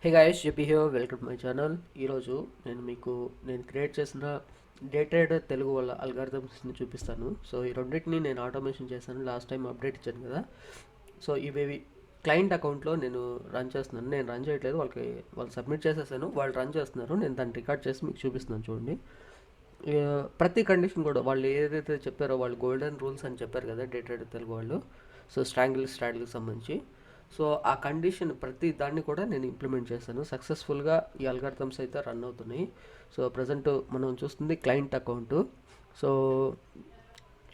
Hey guys, చెప్పి here, welcome to my channel. ఈరోజు నేను క్రియేట్ చేసిన ట్రేడర్ తెలుగు వాళ్ళ అల్గారిథమ్స్ని చూపిస్తాను. సో ఈ రెండింటిని నేను ఆటోమేషన్ చేశాను. లాస్ట్ టైం అప్డేట్ ఇచ్చాను కదా. సో ఇవి క్లయింట్ అకౌంట్లో నేను రన్ చేస్తున్నాను. నేను రన్ చేయట్లేదు, వాళ్ళు సబ్మిట్ చేసేసాను, వాళ్ళు రన్ చేస్తున్నారు. నేను దాన్ని రికార్డ్ చేసి మీకు చూపిస్తున్నాను. చూడండి, ప్రతి కండిషన్ కూడా వాళ్ళు ఏదైతే చెప్పారో, వాళ్ళు గోల్డెన్ రూల్స్ అని చెప్పారు కదా ట్రేడర్ తెలుగు వాళ్ళు. సో స్ట్రాడ్ల్కి సంబంధించి సో ఆ కండిషన్ ప్రతి దాన్ని కూడా నేను ఇంప్లిమెంట్ చేశాను. సక్సెస్ఫుల్గా ఈ అల్గారిథమ్స్ అయితే రన్ అవుతున్నాయి. సో ప్రజెంట్ మనం చూస్తుంది క్లయింట్ అకౌంట్. సో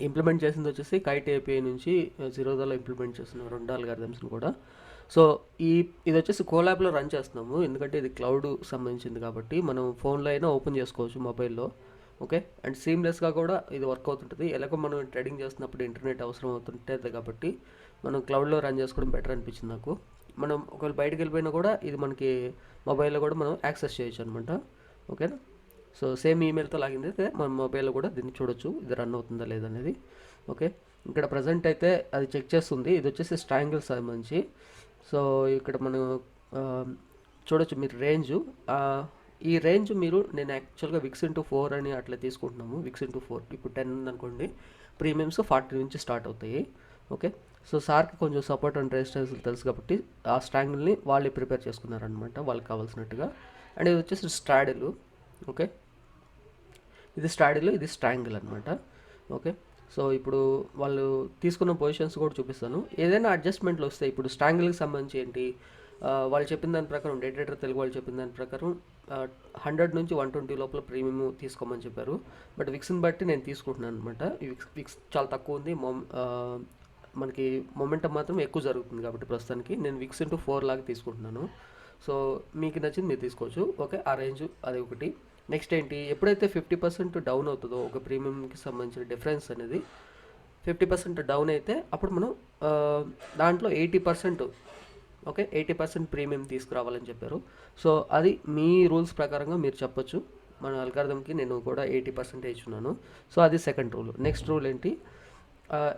ఇంప్లిమెంట్ చేసింది వచ్చేసి కైట్ ఏపీఐ నుంచి జీరోదాలో ఇంప్లిమెంట్ చేస్తున్నాం రెండు అల్గారిథమ్స్ని కూడా. సో ఇది వచ్చేసి కోలాబ్లో రన్ చేస్తున్నాము, ఎందుకంటే ఇది క్లౌడ్ సంబంధించింది కాబట్టి మనం ఫోన్లో అయినా ఓపెన్ చేసుకోవచ్చు, మొబైల్లో. ఓకే, అండ్ సీమ్లెస్గా కూడా ఇది వర్క్ అవుతుంటుంది. ఎలాగో మనం ట్రేడింగ్ చేస్తున్నప్పుడు ఇంటర్నెట్ అవసరం అవుతుంటుంది కాబట్టి మనం క్లౌడ్లో రన్ చేసుకోవడం బెటర్ అనిపించింది నాకు. మనం ఒకవేళ బయటకు వెళ్ళిపోయినా కూడా ఇది మనకి మొబైల్లో కూడా మనం యాక్సెస్ చేయొచ్చు అనమాట. ఓకేనా. సో సేమ్ ఈమెయిల్తో లాగిన్ అయితే మన మొబైల్లో కూడా దీన్ని చూడొచ్చు, ఇది రన్ అవుతుందా లేదనేది. ఓకే, ఇక్కడ ప్రజెంట్ అయితే అది చెక్ చేస్తుంది. ఇది వచ్చేసి స్ట్రాంగిల్ సంబంధించి. సో ఇక్కడ మనం చూడొచ్చు మీరు రేంజు. ఈ రేంజ్ నేను యాక్చువల్గా విక్స్ ఇంటూ 4 అని అట్లా తీసుకుంటున్నాము. విక్స్ ఇంటూ 4 ఇప్పుడు 10 ఉందనుకోండి, ప్రీమియమ్స్ 40 నుంచి స్టార్ట్ అవుతాయి. ఓకే, సో సార్కి కొంచెం సపోర్ట్ అండ్ రెసిస్టెన్స్ తెలుసు కాబట్టి ఆ స్ట్రాంగిల్ని వాళ్ళే ప్రిపేర్ చేసుకున్నారనమాట, వాళ్ళకి కావాల్సినట్టుగా. అండ్ ఇది వచ్చేసి స్ట్రాడిల్. ఓకే, ఇది స్ట్రాడిల్, ఇది స్ట్రాంగిల్ అనమాట. ఓకే, సో ఇప్పుడు వాళ్ళు తీసుకున్న పొజిషన్స్ కూడా చూపిస్తాను. ఏదైనా అడ్జస్ట్మెంట్లు వస్తాయి. ఇప్పుడు స్ట్రాంగిల్కి సంబంధించి ఏంటి, వాళ్ళు చెప్పిన దాని ప్రకారం, ట్రేడర్ తెలుగు వాళ్ళు చెప్పిన దాని ప్రకారం 100 నుంచి 120 లోపల ప్రీమియం తీసుకోమని చెప్పారు. బట్ విక్స్ని బట్టి నేను తీసుకుంటున్నాను అనమాట. విక్స్ చాలా తక్కువ ఉంది, మనకి మొమెంటం మాత్రం ఎక్కువ జరుగుతుంది కాబట్టి ప్రస్తుతానికి నేను విక్స్ ఇంటూ 4 లాగా తీసుకుంటున్నాను. సో మీకు నచ్చింది మీరు తీసుకోవచ్చు. ఓకే, ఆ రేంజ్ అది ఒకటి. నెక్స్ట్ ఏంటి, ఎప్పుడైతే 50% డౌన్ అవుతుందో ఒక ప్రీమియంకి సంబంధించిన డిఫరెన్స్ అనేది 50% డౌన్ అయితే అప్పుడు మనం దాంట్లో 80%, ఓకే, 80% ప్రీమియం తీసుకురావాలని చెప్పారు. సో అది మీ రూల్స్ ప్రకారంగా మీరు చెప్పొచ్చు. మన అల్గారిథంకి నేను కూడా 80% ఉన్నాను. సో అది సెకండ్ రూల్. నెక్స్ట్ రూల్ ఏంటి,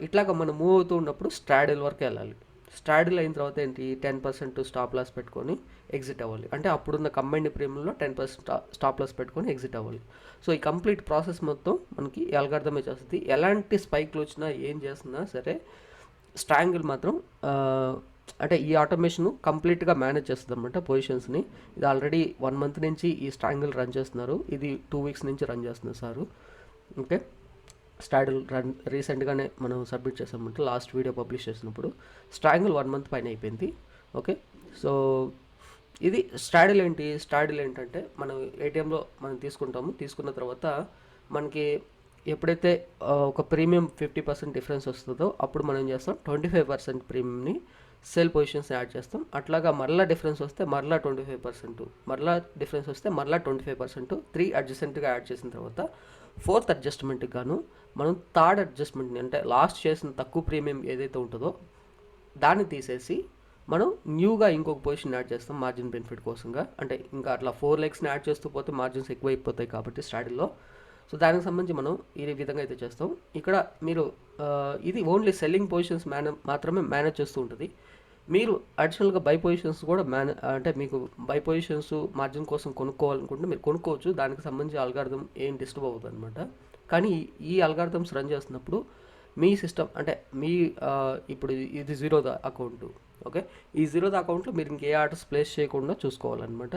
ఇట్లాగ మనం మూవ్ అవుతూ ఉన్నప్పుడు స్ట్రాడిల్ వరకు వెళ్ళాలి. స్ట్రాడిల్ అయిన తర్వాత ఏంటి, 10% స్టాప్ లాస్ పెట్టుకొని ఎగ్జిట్ అవ్వాలి. అంటే అప్పుడున్న కంబైన్డ్ ప్రీమియంలో 10% స్టాప్ లాస్ పెట్టుకొని ఎగ్జిట్ అవ్వాలి. సో ఈ కంప్లీట్ ప్రాసెస్ మొత్తం మనకి అల్గారిథమే చేస్తుంది. ఎలాంటి స్పైక్లు వచ్చినా ఏం చేస్తున్నా సరే స్ట్రాంగిల్ మాత్రం అంటే ఈ ఆటోమేషన్ కంప్లీట్గా మేనేజ్ చేస్తుంది అనమాట పొజిషన్స్ని. ఇది ఆల్రెడీ 1 మంత్ నుంచి ఈ స్ట్రాంగిల్ రన్ చేస్తున్నారు. ఇది 2 వీక్స్ నుంచి రన్ చేస్తున్నారు సారు. ఓకే, స్ట్రాడిల్ రన్ రీసెంట్గానే మనం సబ్మిట్ చేసామంటే లాస్ట్ వీడియో పబ్లిష్ చేసినప్పుడు స్ట్రాంగిల్ 1 మంత్ పైన అయిపోయింది. ఓకే, సో ఇది స్ట్రాడిల్ ఏంటంటే మనం ఏటీఎంలో మనం తీసుకున్న తర్వాత మనకి ఎప్పుడైతే ఒక ప్రీమియం 50% డిఫరెన్స్ వస్తుందో అప్పుడు మనం ఏం చేస్తాం, 25% ప్రీమియంని సెల్ పొజిషన్స్ యాడ్ చేస్తాం. అట్లాగా మరలా డిఫరెన్స్ వస్తే మరలా 25%, మరలా డిఫరెన్స్ వస్తే మరలా 25%, 3 అడ్జస్ట్మెంట్గా యాడ్ చేసిన తర్వాత 4th అడ్జస్ట్మెంట్కి గాను మనం థర్డ్ అడ్జస్ట్మెంట్ని, అంటే లాస్ట్ చేసిన తక్కువ ప్రీమియం ఏదైతే ఉంటుందో దాన్ని తీసేసి మనం న్యూగా ఇంకొక పొజిషన్ యాడ్ చేస్తాం మార్జిన్ బెనిఫిట్ కోసంగా. అంటే ఇంకా అట్లా 4 లెగ్స్ని యాడ్ చేస్తూ పోతే మార్జిన్స్ ఎక్కువ అయిపోతాయి కాబట్టి స్ట్రాడిల్లో. సో దానికి సంబంధించి మనం ఈ విధంగా అయితే చేస్తాం. ఇక్కడ మీరు ఇది ఓన్లీ సెల్లింగ్ పొజిషన్స్ మాత్రమే మేనేజ్ చేస్తూ ఉంటుంది. మీరు అడిషనల్గా బై పొజిషన్స్ కూడా అంటే మీకు బై పొజిషన్స్ మార్జిన్ కోసం కొనుక్కోవాలనుకుంటే మీరు కొనుక్కోవచ్చు. దానికి సంబంధించి అల్గారిథం ఏం డిస్టర్బ్ అవుతుంది అనమాట. కానీ ఈ అల్గారిథమ్స్ రన్ చేస్తున్నప్పుడు మీ సిస్టమ్, అంటే మీ ఇప్పుడు ఇది జీరోదా అకౌంట్. ఓకే, ఈ జీరోదా అకౌంట్లో మీరు ఇంకే ఆర్డర్స్ ప్లేస్ చేయకుండా చూసుకోవాలన్నమాట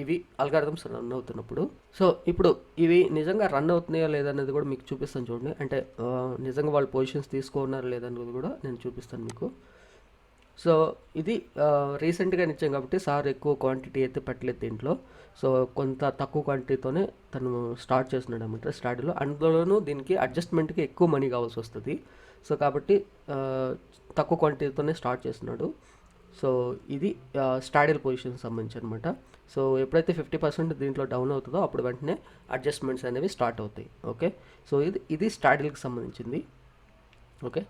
ఇవి అల్గారిథమ్స్ రన్ అవుతున్నప్పుడు. సో ఇప్పుడు ఇవి నిజంగా రన్ అవుతున్నాయా లేదనేది కూడా మీకు చూపిస్తాను చూడండి. అంటే నిజంగా వాళ్ళు పొజిషన్స్ తీసుకున్నారా లేదనేది కూడా నేను చూపిస్తాను మీకు. సో ఇది రీసెంట్గా ఇచ్చాం కాబట్టి సార్ ఎక్కువ క్వాంటిటీ అయితే పెట్టలేదు దీంట్లో. సో కొంత తక్కువ క్వాంటిటీతోనే తను స్టార్ట్ చేస్తున్నాడు అనమాట స్టార్ట్లో. అందులోనూ దీనికి అడ్జస్ట్మెంట్కి ఎక్కువ మనీ కావాల్సి వస్తుంది. సో కాబట్టి తక్కువ క్వాంటిటీతోనే స్టార్ట్ చేస్తున్నాడు. సో ఇది స్టాడిల్ పొజిషన్ సంబంధించి అనమాట. సో ఎప్పుడైతే 50% దీంట్లో డౌన్ అవుతుందో అప్పుడు వెంటనే అడ్జస్ట్మెంట్స్ అనేవి స్టార్ట్ అవుతాయి. ఓకే, సో ఇది స్టాడిల్కి సంబంధించింది. ఓకే,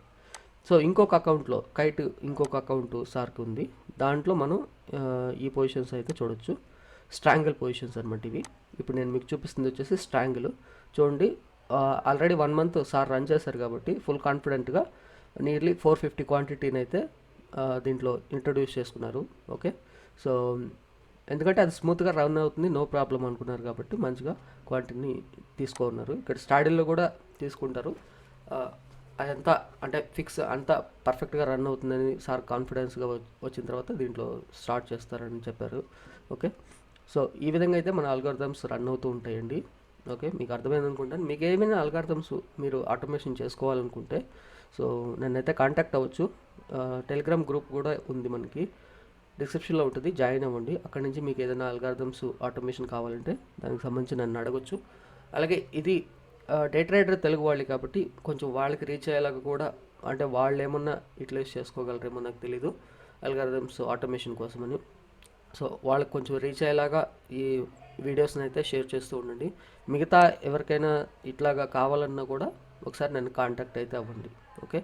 సో ఇంకొక అకౌంట్లో ఇంకొక అకౌంట్ సార్కి ఉంది. దాంట్లో మనం ఈ పొజిషన్స్ అయితే చూడొచ్చు. స్ట్రాంగిల్ పొజిషన్స్ అనమాట ఇవి. ఇప్పుడు నేను మీకు చూపిస్తుంది వచ్చేసి స్ట్రాంగిల్. చూడండి, ఆల్రెడీ 1 మంత్ సార్ రన్ చేశారు కాబట్టి ఫుల్ కాన్ఫిడెంట్గా నియర్లీ 450 క్వాంటిటీని అయితే దీంట్లో ఇంట్రడ్యూస్ చేసుకున్నారు. ఓకే, సో ఎందుకంటే అది స్మూత్గా రన్ అవుతుంది, నో ప్రాబ్లం అనుకున్నారు కాబట్టి మంచిగా క్వాంటిటీని తీసుకోన్నారు. ఇక్కడ స్టాడిల్లో కూడా తీసుకుంటారు. ఆ, అదంతా అంటే ఫిక్స్ అంతా పర్ఫెక్ట్గా రన్ అవుతుందని సార్ కాన్ఫిడెన్స్గా వచ్చిన తర్వాత దీంట్లో స్టార్ట్ చేస్తారని చెప్పారు. ఓకే, సో ఈ విధంగా అయితే మన అల్గారిథమ్స్ రన్ అవుతూ ఉంటాయండి. ఓకే, మీకు అర్థమైంది అనుకుంటాను. మీకు ఏమైనా అల్గారిథమ్స్ మీరు ఆటోమేషన్ చేసుకోవాలనుకుంటే సో నన్నైతే కాంటాక్ట్ అవ్వచ్చు. టెలిగ్రామ్ గ్రూప్ కూడా ఉంది మనకి, డిస్క్రిప్షన్లో ఉంటుంది, జాయిన్ అవ్వండి. అక్కడ నుంచి మీకు ఏదైనా అల్గారిథమ్స్ ఆటోమేషన్ కావాలంటే దానికి సంబంధించి నన్ను అడగొచ్చు. అలాగే ఇది డే ట్రేడర్ తెలుగు వాళ్ళు కాబట్టి కొంచెం వాళ్ళకి రీచ్ అయ్యేలాగా కూడా, అంటే వాళ్ళు ఏమన్నా యూటిలైజ్ చేసుకోగలరేమో నాకు తెలీదు అల్గారిథమ్స్ ఆటోమేషన్ కోసమని. సో వాళ్ళకి కొంచెం రీచ్ అయ్యేలాగా ఈ వీడియోస్ని అయితే షేర్ చేస్తూ ఉండండి. మిగతా ఎవరికైనా ఇట్లాగా కావాలన్నా కూడా ఒకసారి నన్ను కాంటాక్ట్ అయితే అవ్వండి. Okay,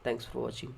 thanks for watching.